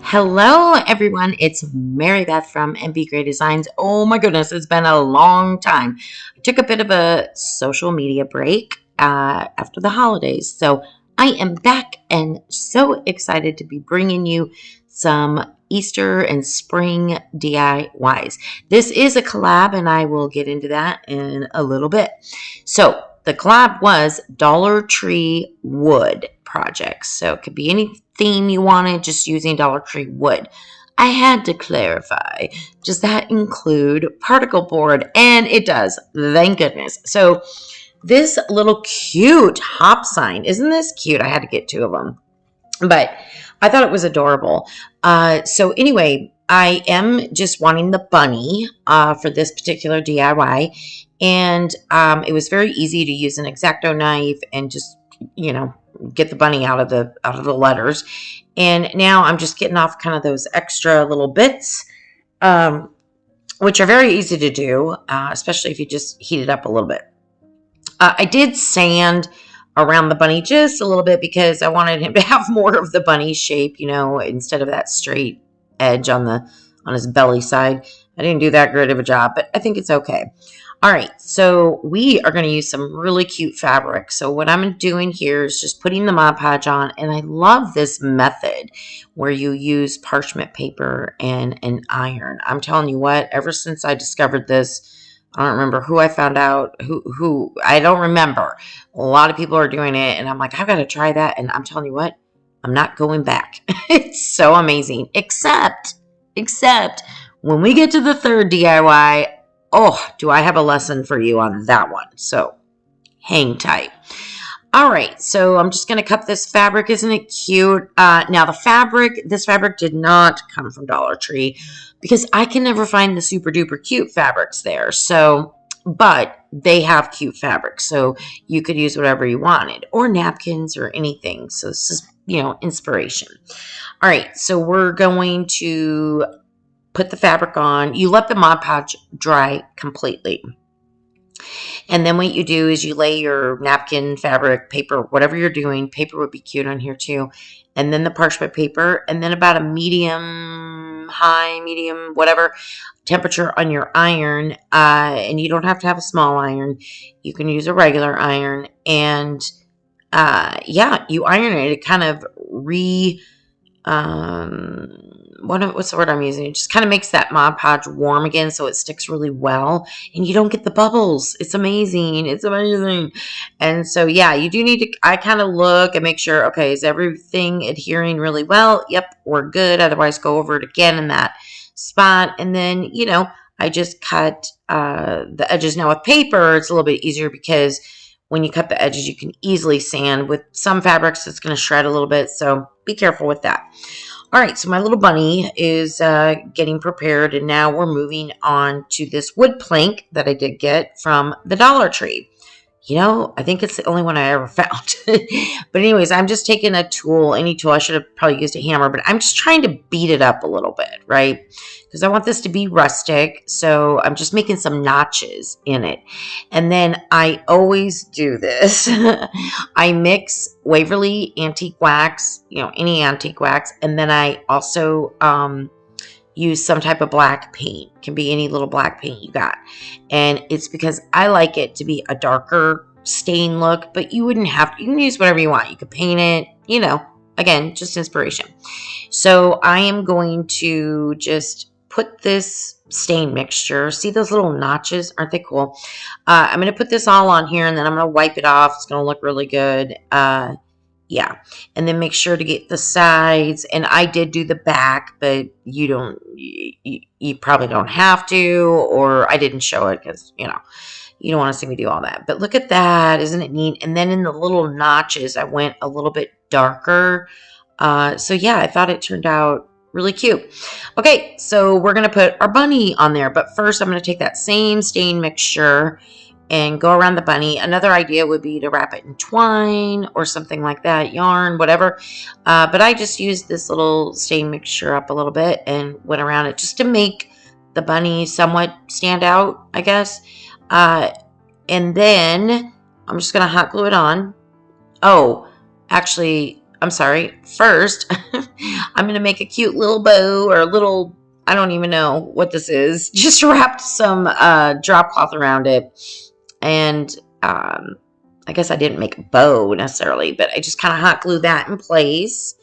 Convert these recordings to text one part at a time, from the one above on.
Hello, everyone. It's Mary Beth from MB Gray Designs. Oh my goodness, it's been a long time. I took a bit of a social media break after the holidays, so I am back and so excited to be bringing you some Easter and spring DIYs. This is a collab, and I will get into that in a little bit. So the collab was Dollar Tree wood projects. So it could be any theme you wanted, just using Dollar Tree wood. I had to clarify, does that include particle board? And it does, thank goodness. So this little cute hop sign, isn't this cute? I had to get two of them, but I thought it was adorable. So anyway, I am just wanting the bunny for this particular DIY. And it was very easy to use an X-Acto knife and just, get the bunny out of the letters. And now I'm just getting off kind of those extra little bits, which are very easy to do, especially if you just heat it up a little bit. I did sand around the bunny just a little bit because I wanted him to have more of the bunny shape, instead of that straight edge on his belly side. I didn't do that great of a job, but I think it's okay. All right, so we are going to use some really cute fabric. So what I'm doing here is just putting the Mod Podge on, and I love this method where you use parchment paper and an iron. I'm telling you what, ever since I discovered this, I don't remember who I found out, who I don't remember. A lot of people are doing it, and I'm like, I've got to try that, and I'm telling you what, I'm not going back. It's so amazing, except when we get to the third DIY, oh, do I have a lesson for you on that one. So hang tight. All right, so I'm just going to cut this fabric. Isn't it cute? Now, this fabric did not come from Dollar Tree because I can never find the super duper cute fabrics there. So, but they have cute fabrics, so you could use whatever you wanted, or napkins or anything. So this is, inspiration. All right, so we're going to put the fabric on. You let the Mod Podge dry completely. And then what you do is you lay your napkin, fabric, paper, whatever you're doing. Paper would be cute on here too. And then the parchment paper. And then about a medium, high, medium, whatever temperature on your iron. And you don't have to have a small iron. You can use a regular iron. And you iron it. It kind of what's the word I'm using? It just kind of makes that Mod Podge warm again so it sticks really well and you don't get the bubbles. It's amazing. It's amazing. And so, yeah, you do need to, I kind of look and make sure, okay, is everything adhering really well? Yep, we're good. Otherwise, go over it again in that spot. And then, I just cut the edges. Now with paper, it's a little bit easier because when you cut the edges, you can easily sand. With some fabrics, it's going to shred a little bit, so be careful with that. All right, so my little bunny is getting prepared, and now we're moving on to this wood plank that I did get from the Dollar Tree. I think it's the only one I ever found. But anyways, I'm just taking a tool, any tool. I should have probably used a hammer, but I'm just trying to beat it up a little bit, right? Because I want this to be rustic. So I'm just making some notches in it. And then I always do this. I mix Waverly antique wax, any antique wax. And then I also use some type of black paint. It can be any little black paint you got. And it's because I like it to be a darker stain look, but you wouldn't have to. You can use whatever you want. You could paint it, again, just inspiration. So I am going to just put this stain mixture. See those little notches? Aren't they cool? I'm going to put this all on here, and then I'm going to wipe it off. It's going to look really good. Yeah, and then make sure to get the sides, and I did do the back, but you probably don't have to, or I didn't show it because, you don't want to see me do all that. But look at that, isn't it neat? And then in the little notches, I went a little bit darker. So yeah, I thought it turned out really cute. Okay, so we're going to put our bunny on there, but first I'm going to take that same stain mixture and go around the bunny. Another idea would be to wrap it in twine or something like that, yarn, whatever. But I just used this little stain mixture up a little bit and went around it just to make the bunny somewhat stand out, I guess. And then I'm just going to hot glue it on. Oh, actually, I'm sorry, first, I'm going to make a cute little bow or a little, I don't even know what this is. Just wrapped some drop cloth around it. And I guess I didn't make a bow necessarily, but I just kind of hot glue that in place.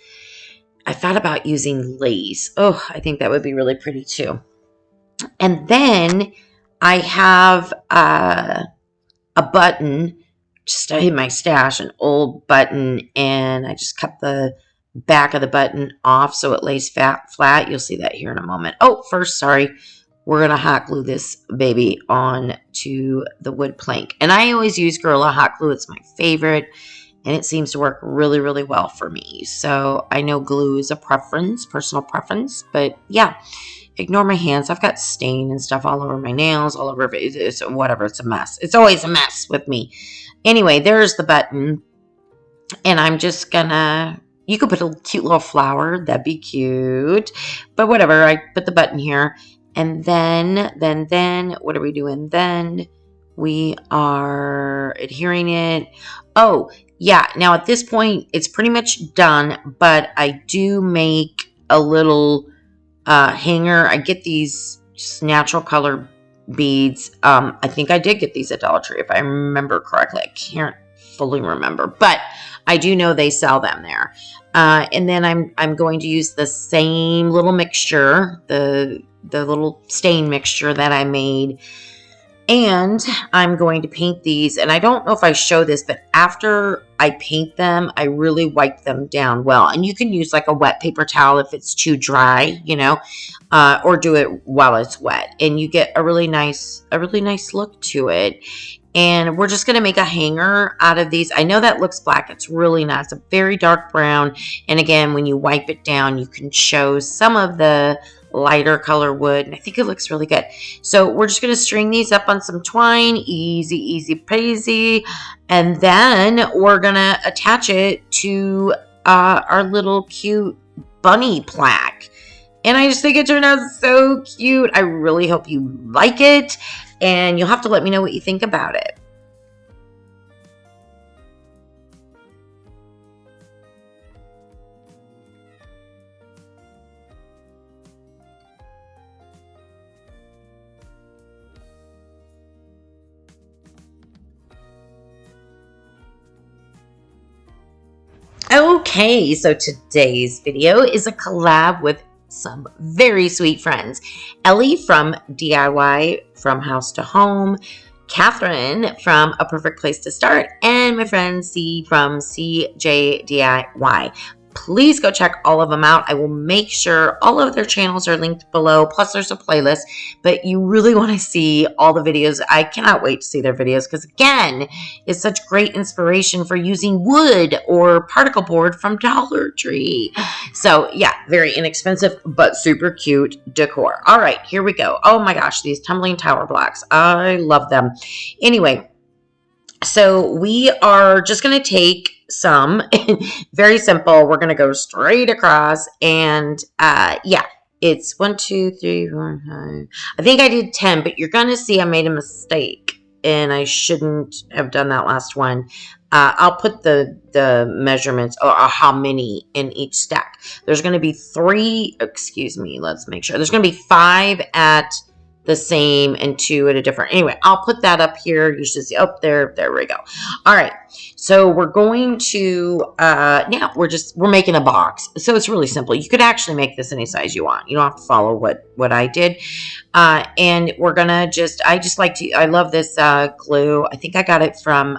I thought about using lace. Oh, I think that would be really pretty too. And then I have a button just in my stash, an old button, and I just cut the back of the button off so it lays flat. You'll see that here in a moment. Oh, first, sorry, we're going to hot glue this baby on to the wood plank. And I always use Gorilla Hot Glue. It's my favorite, and it seems to work really, really well for me. So I know glue is a preference, personal preference, but yeah. Ignore my hands. I've got stain and stuff all over my nails, all over it's whatever. It's a mess. It's always a mess with me. Anyway, there's the button. And I'm just gonna, you could put a cute little flower. That'd be cute. But whatever, I put the button here. And then, what are we doing then? We are adhering it. Oh, yeah. Now at this point, it's pretty much done. But I do make a little hanger. I get these just natural color beads. I think I did get these at Dollar Tree if I remember correctly. I can't fully remember, but I do know they sell them there. And then I'm going to use the same little mixture, the little stain mixture that I made. And I'm going to paint these, and I don't know if I show this, but after I paint them, I really wipe them down well. And you can use like a wet paper towel if it's too dry, you know, or do it while it's wet, and you get a really nice look to it. And we're just going to make a hanger out of these. I know that looks black. It's really not. It's a very dark brown. And again, when you wipe it down, you can show some of the lighter color wood, and I think it looks really good. So we're just going to string these up on some twine, easy peasy, and then we're going to attach it to our little cute bunny plaque. And I just think it turned out so cute. I really hope you like it, and you'll have to let me know what you think about it. Okay, so today's video is a collab with some very sweet friends. Ellie from DIY From House to Home, Catherine from A Perfect Place to Start, and my friend C from CJDIY. Please go check all of them out. I will make sure all of their channels are linked below. Plus, there's a playlist. But you really want to see all the videos. I cannot wait to see their videos because, again, it's such great inspiration for using wood or particle board from Dollar Tree. So, yeah, very inexpensive but super cute decor. All right, here we go. Oh, my gosh, these tumbling tower blocks. I love them. Anyway, so we are just going to take some, very simple. We're going to go straight across, and yeah, it's 1, 2, 3, 4, 5. I think I did 10, but you're going to see I made a mistake, and I shouldn't have done that last one. I'll put the measurements or how many in each stack. There's going to be 3, excuse me, let's make sure. There's going to be 5 at the same and 2 at a different. Anyway, I'll put that up here. You should see. Oh, there we go. All right. So we're going to now we're making a box. So it's really simple. You could actually make this any size you want. You don't have to follow what I did. And we're gonna I love this glue. I think I got it from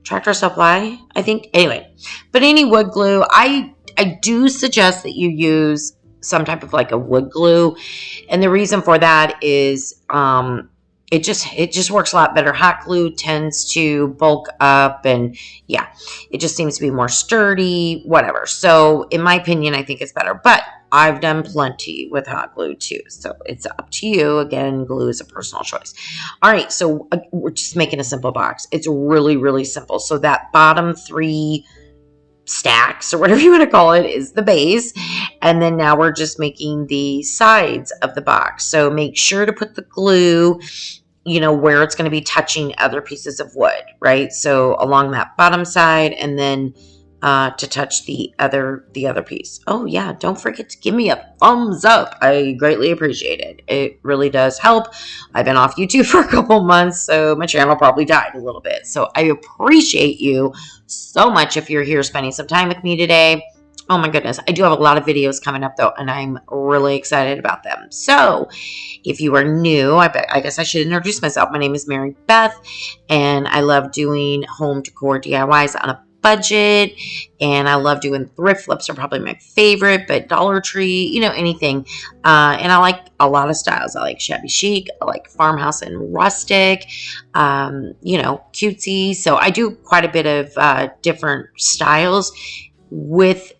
Tractor Supply, I think. Anyway, but any wood glue, I do suggest that you use some type of like a wood glue, and the reason for that is it just works a lot better. Hot glue tends to bulk up, and yeah, it just seems to be more sturdy, whatever. So in my opinion, I think it's better, but I've done plenty with hot glue too, so it's up to you. Again, glue is a personal choice. All right, so we're just making a simple box. It's really simple. So that bottom 3 stacks or whatever you want to call it is the base, and then now we're just making the sides of the box. So make sure to put the glue, you know, where it's going to be touching other pieces of wood, right? So along that bottom side, and then to touch the other piece. Oh yeah, don't forget to give me a thumbs up. I greatly appreciate it. It really does help. I've been off YouTube for a couple months, so my channel probably died a little bit. So I appreciate you so much if you're here spending some time with me today. Oh my goodness, I do have a lot of videos coming up though, and I'm really excited about them. So if you are new, I guess I should introduce myself. My name is Mary Beth, and I love doing home decor DIYs on a budget, and I love doing thrift flips are probably my favorite, but Dollar Tree, anything. And I like a lot of styles. I like shabby chic, I like farmhouse and rustic, cutesy. So I do quite a bit of different styles with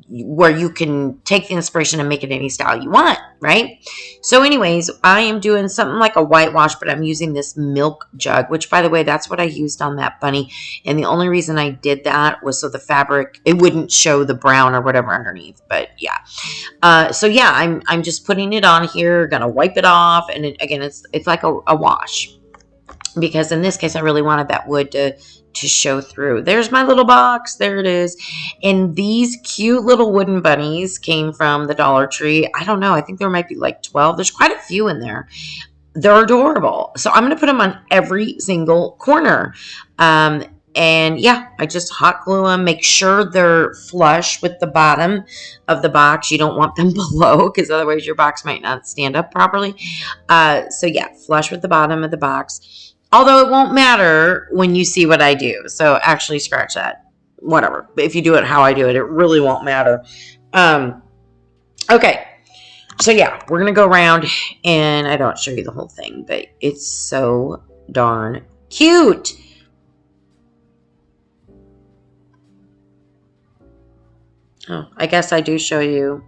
where you can take the inspiration and make it any style you want, right? So anyways, I am doing something like a whitewash, but I'm using this milk jug, which by the way, that's what I used on that bunny. And the only reason I did that was so the fabric, it wouldn't show the brown or whatever underneath, but yeah. So yeah, I'm just putting it on here, gonna wipe it off. And again, it's like a wash, because in this case, I really wanted that wood to show through. There's my little box. There it is. And these cute little wooden bunnies came from the Dollar Tree. I don't know. I think there might be like 12. There's quite a few in there. They're adorable. So I'm going to put them on every single corner. And yeah, I just hot glue them. Make sure they're flush with the bottom of the box. You don't want them below, because otherwise your box might not stand up properly. So yeah, flush with the bottom of the box. Although it won't matter when you see what I do. So actually scratch that. Whatever. But if you do it how I do it, it really won't matter. Okay. So yeah, we're going to go around, and I don't show you the whole thing, but it's so darn cute. Oh, I guess I do show you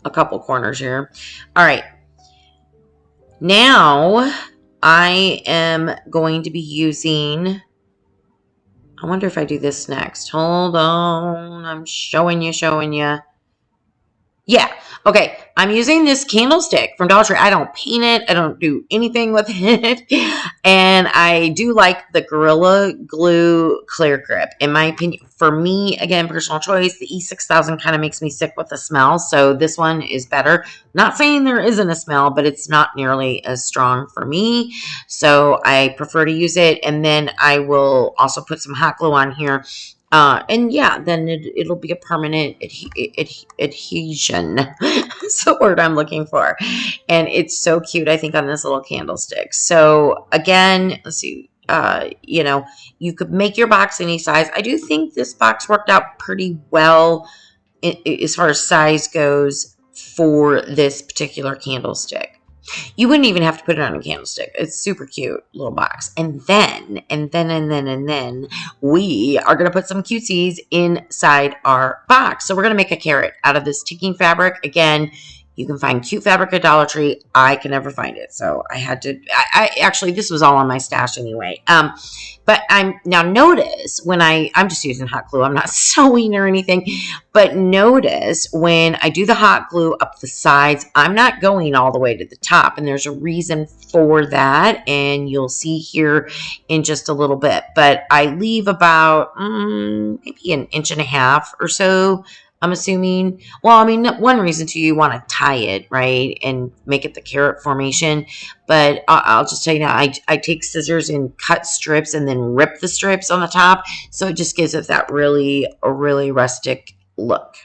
a couple corners here. All right. Now I am going to be using, I wonder if I do this next. Hold on. I'm showing you. Yeah. Okay. I'm using this candlestick from Dollar Tree. I don't paint it. I don't do anything with it. And I do like the Gorilla Glue Clear Grip. In my opinion, for me, again, personal choice, the E6000 kind of makes me sick with the smell. So this one is better. Not saying there isn't a smell, but it's not nearly as strong for me. So I prefer to use it. And then I will also put some hot glue on here. And yeah, then it'll be a permanent adhesion. That's the word I'm looking for. And it's so cute, I think, on this little candlestick. So again, let's see, you could make your box any size. I do think this box worked out pretty well as far as size goes for this particular candlestick. You wouldn't even have to put it on a candlestick. It's super cute little box. And then we are going to put some cuties inside our box. So we're going to make a carrot out of this ticking fabric. Again, you can find cute fabric at Dollar Tree. I can never find it. So I had to, actually, this was all on my stash anyway. But now notice when I'm just using hot glue. I'm not sewing or anything. But notice when I do the hot glue up the sides, I'm not going all the way to the top. And there's a reason for that. And you'll see here in just a little bit. But I leave about maybe an inch and a half or so, I'm assuming. Well, I mean, one reason too, you want to tie it, right, and make it the carrot formation. But I'll just tell you now, I take scissors and cut strips and then rip the strips on the top. So it just gives it that really rustic look.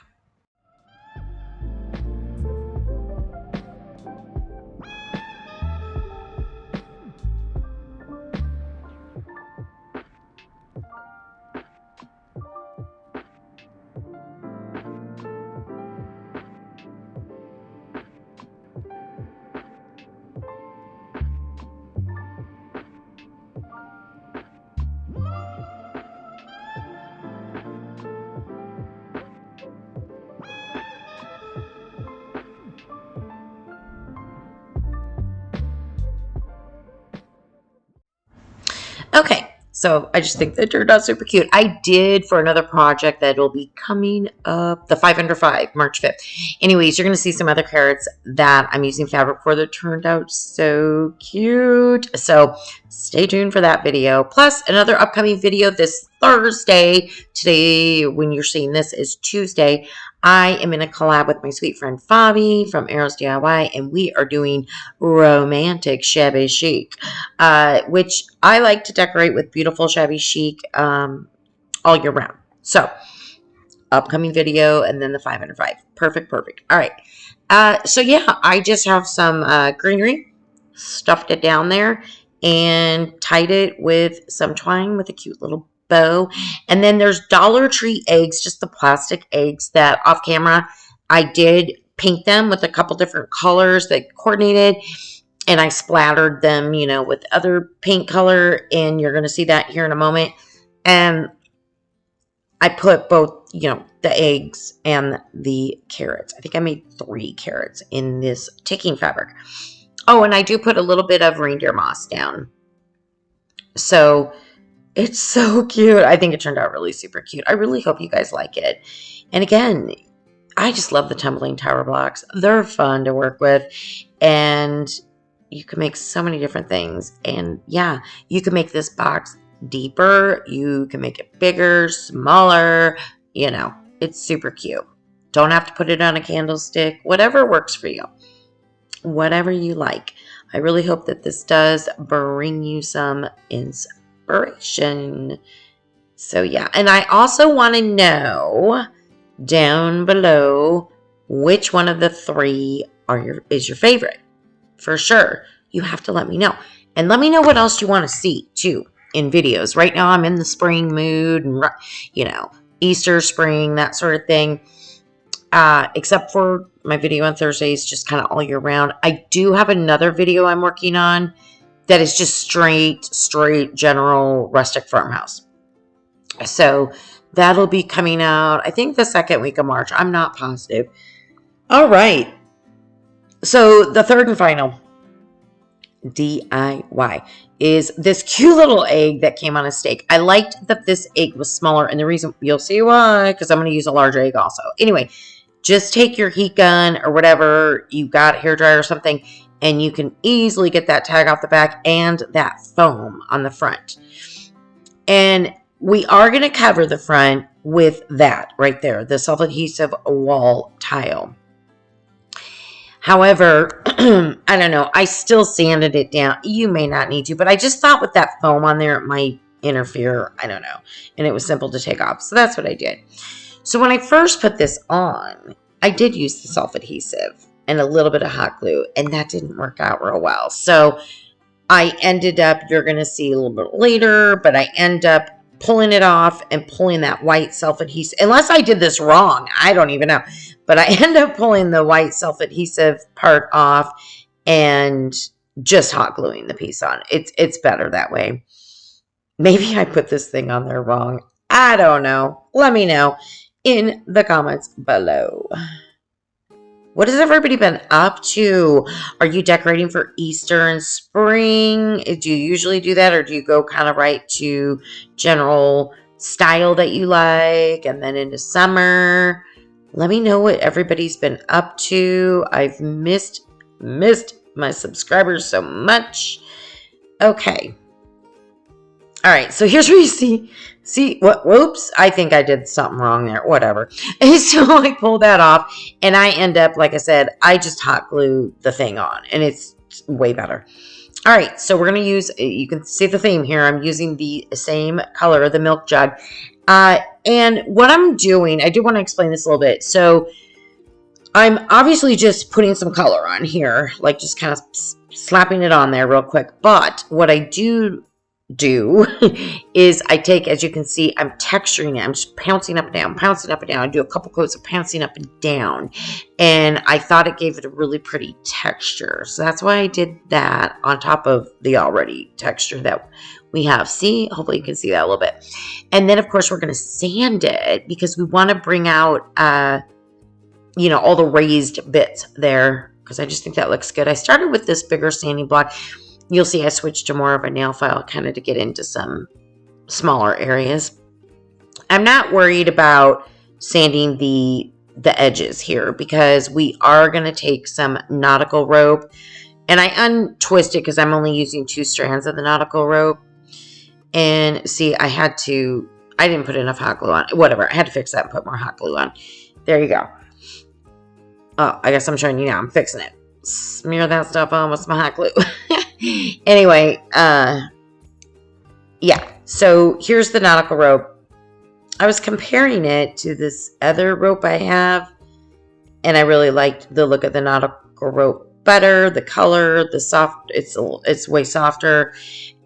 Okay, So I just think that turned out super cute. I did for another project that will be coming up, the 505, March 5th. Anyways, you're going to see some other carrots that I'm using fabric for that turned out so cute. So stay tuned for that video. Plus another upcoming video this Thursday. Today, when you're seeing this, is Tuesday. I am in a collab with my sweet friend Fabi from Arrows DIY, and we are doing romantic shabby chic, which I like to decorate with beautiful shabby chic all year round. So, upcoming video, and then the 505. Perfect. All right. So yeah, I just have some greenery, stuffed it down there, and tied it with some twine with a cute little bow. And then there's Dollar Tree eggs, just the plastic eggs that off camera I did paint them with a couple different colors that coordinated, and I splattered them, with other paint color, and you're going to see that here in a moment. And I put both, the eggs and the carrots. I think I made 3 carrots in this ticking fabric. Oh, and I do put a little bit of reindeer moss down. So it's so cute. I think it turned out really super cute. I really hope you guys like it. And again, I just love the tumbling tower blocks. They're fun to work with. And you can make so many different things. And yeah, you can make this box deeper. You can make it bigger, smaller. It's super cute. Don't have to put it on a candlestick. Whatever works for you. Whatever you like. I really hope that this does bring you some inspiration. So yeah, and I also want to know down below which one of the 3 is your favorite. For sure, you have to let me know. And let me know what else you want to see too in videos. Right now I'm in the spring mood and Easter, spring, that sort of thing. Except for my video on Thursdays, just kind of all year round. I do have another video I'm working on that is just straight general rustic farmhouse. So that'll be coming out, I think, the 2nd week of March. I'm not positive. All right. So the third and final DIY is this cute little egg that came on a stake. I liked that this egg was smaller, and the reason, you'll see why, because I'm going to use a larger egg also. Anyway, just take your heat gun or whatever you got, hairdryer or something, and you can easily get that tag off the back and that foam on the front. And we are going to cover the front with that right there, the self-adhesive wall tile. However, I don't know, I still sanded it down. You may not need to, but I just thought with that foam on there, it might interfere. I don't know. And it was simple to take off. So that's what I did. So when I first put this on, I did use the self-adhesive and a little bit of hot glue, and that didn't work out real well. So I ended up, you're going to see a little bit later, but I end up pulling it off and pulling that white self-adhesive. Unless I did this wrong, I don't even know. But I end up pulling the white self-adhesive part off and just hot gluing the piece on. It's better that way. Maybe I put this thing on there wrong. I don't know. Let me know in the comments below. What has everybody been up to? Are you decorating for Easter and spring? Do you usually do that, or do you go kind of right to general style that you like and then into summer? Let me know what everybody's been up to. I've missed my subscribers so much. Okay. All right, so here's where you see what, whoops, I think I did something wrong there, whatever. And so I pull that off, and I end up, like I said, I just hot glue the thing on, and it's way better. All right, so we're going to use, you can see the theme here. I'm using the same color, the milk jug. And what I'm doing, I do want to explain this a little bit. So I'm obviously just putting some color on here, like just kind of slapping it on there real quick. But what I do is I take, as you can see, I'm texturing it. I'm just pouncing up and down, pouncing up and down. I do a couple coats of pouncing up and down, and I thought it gave it a really pretty texture. So that's why I did that on top of the already texture that we have. See, hopefully you can see that a little bit. And then of course we're going to sand it because we want to bring out, all the raised bits there, because I just think that looks good. I started with this bigger sanding block. You'll see I switched to more of a nail file kind of to get into some smaller areas. I'm not worried about sanding the edges here because we are going to take some nautical rope, and I untwist it because I'm only using 2 strands of the nautical rope. And see, I didn't put enough hot glue on. Whatever, I had to fix that and put more hot glue on. There you go. Oh, I guess I'm showing you now. I'm fixing it. Smear that stuff on with some hot glue. Anyway, yeah. So here's the nautical rope. I was comparing it to this other rope I have, and I really liked the look of the nautical rope better. The color, the soft, it's way softer.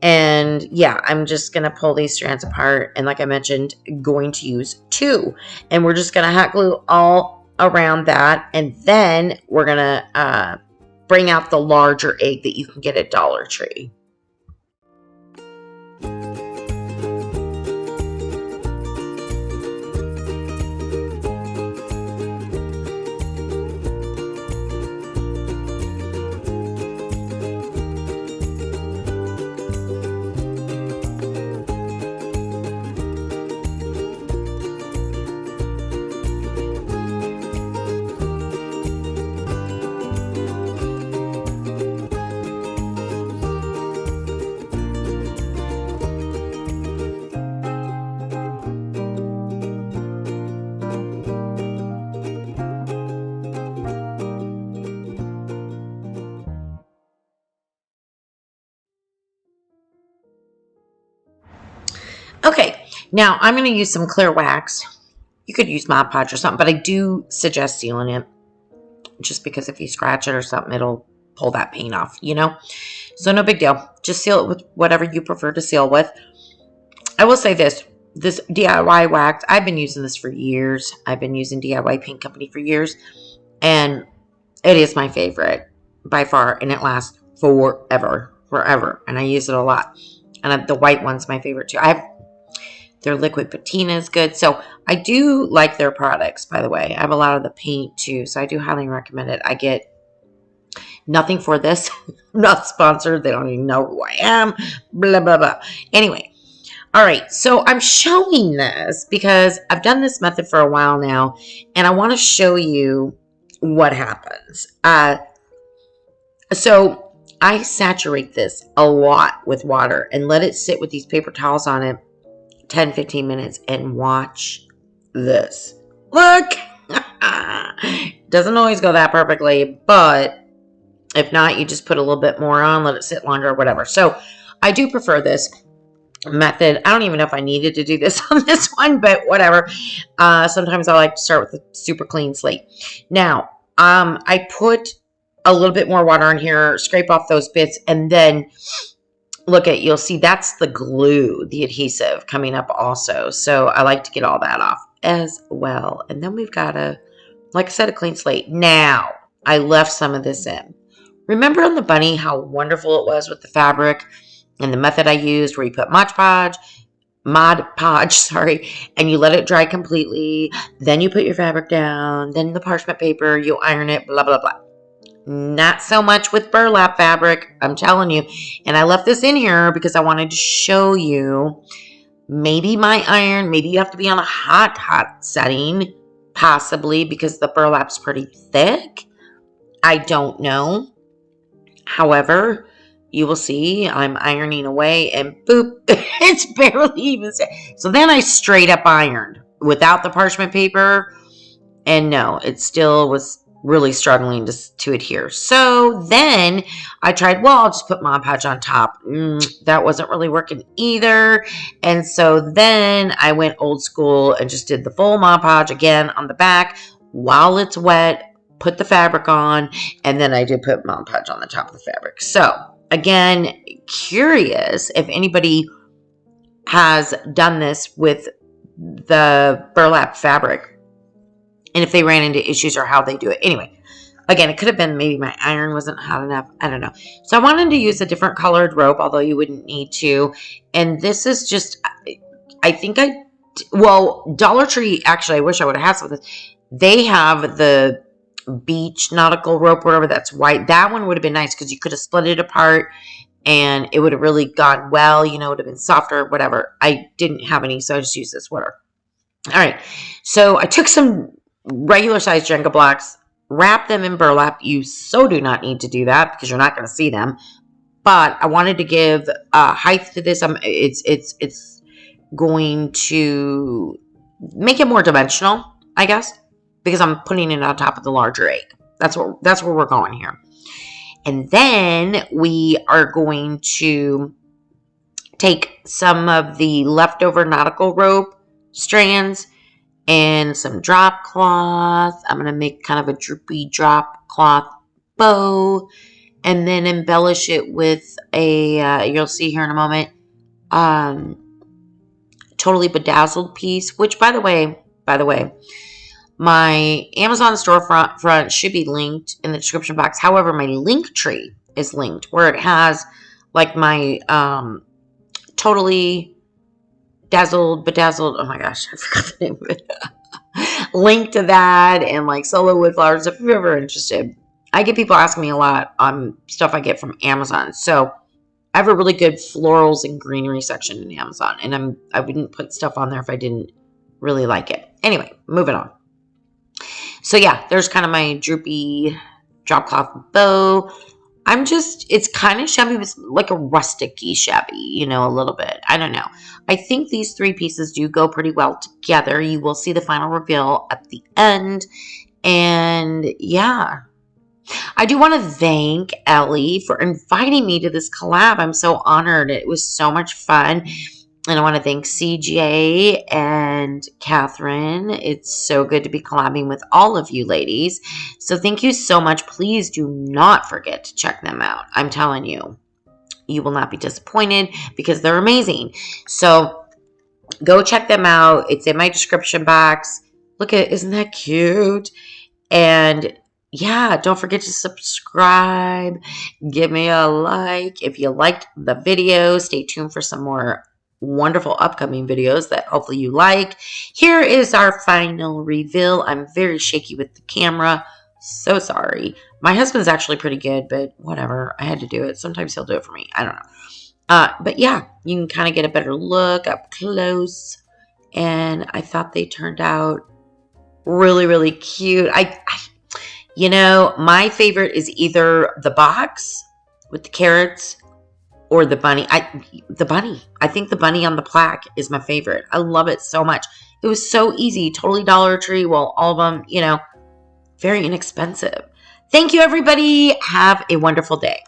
And yeah, I'm just going to pull these strands apart. And like I mentioned, going to use 2. And we're just going to hot glue all around that. And then we're going to bring out the larger egg that you can get at Dollar Tree. Okay, now I'm going to use some clear wax. You could use Mod Podge or something, but I do suggest sealing it. Just because if you scratch it or something, it'll pull that paint off, you know? So no big deal. Just seal it with whatever you prefer to seal with. I will say this DIY wax, I've been using this for years. I've been using DIY Paint Company for years. And it is my favorite by far. And it lasts forever. And I use it a lot. And the white one's my favorite too. Their liquid patina is good. So I do like their products, by the way. I have a lot of the paint too. So I do highly recommend it. I get nothing for this. I'm not sponsored. They don't even know who I am. Blah, blah, blah. Anyway. All right. So I'm showing this because I've done this method for a while now. And I want to show you what happens. So I saturate this a lot with water and let it sit with these paper towels on it 10-15 minutes and watch this. Look! Doesn't always go that perfectly, but if not, you just put a little bit more on, let it sit longer, or whatever. So I do prefer this method. I don't even know if I needed to do this on this one, but whatever. Sometimes I like to start with a super clean slate. Now, I put a little bit more water in here, scrape off those bits, and then you'll see that's the glue, the adhesive coming up also. So I like to get all that off as well. And then we've got like I said, a clean slate. Now, I left some of this in. Remember on the bunny how wonderful it was with the fabric and the method I used where you put Mod Podge, and you let it dry completely. Then you put your fabric down, then the parchment paper, you iron it, blah, blah, blah. Not so much with burlap fabric, I'm telling you. And I left this in here because I wanted to show you maybe my iron. Maybe you have to be on a hot setting, possibly because the burlap's pretty thick. I don't know. However, you will see I'm ironing away and boop, it's barely even. So then I straight up ironed without the parchment paper. And no, it still was really struggling to adhere. So then I tried, I'll just put Mod Podge on top. That wasn't really working either. And so then I went old school and just did the full Mod Podge again on the back while it's wet, put the fabric on, and then I did put Mod Podge on the top of the fabric. So again, curious if anybody has done this with the burlap fabric and if they ran into issues or how they do it. Anyway, again, it could have been maybe my iron wasn't hot enough. I don't know. So I wanted to use a different colored rope, although you wouldn't need to. And this is just, I think Dollar Tree, actually, I wish I would have had some of this. They have the beach nautical rope, whatever, that's white. That one would have been nice because you could have split it apart and it would have really gone well. It would have been softer, whatever. I didn't have any, so I just used this water. All right. So I took some regular sized Jenga blocks, wrapped them in burlap. You so do not need to do that because you're not going to see them. But I wanted to give height to this. It's going to make it more dimensional, I guess, because I'm putting it on top of the larger egg. That's where we're going here. And then we are going to take some of the leftover nautical rope strands and some drop cloth. I'm going to make kind of a droopy drop cloth bow and then embellish it with a, you'll see here in a moment, totally bedazzled piece, which by the way, my Amazon storefront should be linked in the description box. However, my link tree is linked where it has like my totally bedazzled, oh my gosh, I forgot the name of it. Link to that and like solo wood flowers if you're ever interested. I get people asking me a lot on stuff I get from Amazon. So I have a really good florals and greenery section in Amazon, and I wouldn't put stuff on there if I didn't really like it. Anyway, moving on. So yeah, there's kind of my droopy drop cloth bow. It's kind of shabby, but like a rustic-y shabby, a little bit. I don't know. I think these three pieces do go pretty well together. You will see the final reveal at the end. And yeah, I do want to thank Ellie for inviting me to this collab. I'm so honored. It was so much fun. And I want to thank CJ and Catherine. It's so good to be collabing with all of you ladies. So thank you so much. Please do not forget to check them out. I'm telling you, you will not be disappointed because they're amazing. So go check them out. It's in my description box. Look at it. Isn't that cute? And yeah, don't forget to subscribe. Give me a like. If you liked the video, stay tuned for some more wonderful upcoming videos that hopefully you like. Here is our final reveal. I'm very shaky with the camera. So sorry. My husband's actually pretty good, but whatever. I had to do it. Sometimes he'll do it for me. I don't know. But yeah, you can kind of get a better look up close. And I thought they turned out really, really cute. My favorite is either the box with the carrots or the bunny. I think the bunny on the plaque is my favorite. I love it so much. It was so easy. Totally Dollar Tree. Well, all of them, very inexpensive. Thank you, everybody. Have a wonderful day.